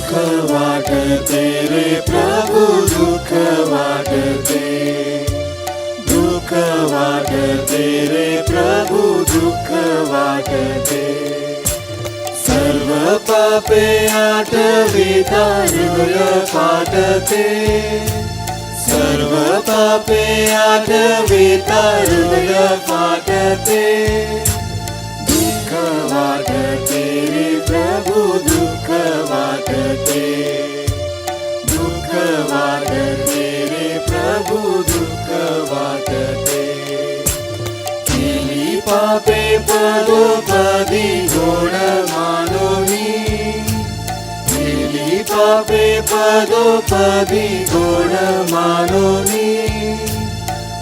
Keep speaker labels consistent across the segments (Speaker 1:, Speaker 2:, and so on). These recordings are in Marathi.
Speaker 1: दुःख वाटते रे प्रभु, दुःख वाटते, दुःख वाटते रे प्रभु, दुःख वाटते। सर्व पापे आठविता हृदय फाटते, सर्व पापे आठविता हृदय फाटते। दुःख वाटते रे प्रभु, दुःख वाटते, दुःख वाटते रे प्रभु, दुःख वाटते। केली पापे पदोपदी गोड मानोनी, केली पापे पदोपदी गोड मानोनी।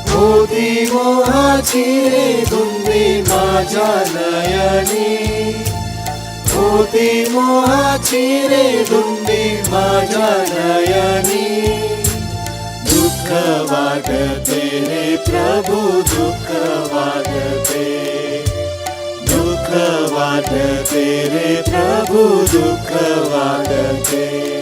Speaker 1: होती मोहाची रे धुंदी माझ्या नयनी, होती मोहाची रे धुंदी माझ्या नयनी। दुःख वाटते रे प्रभु, दुःख वाटते, दुःख वाटते रे प्रभु, दुःख वाटते।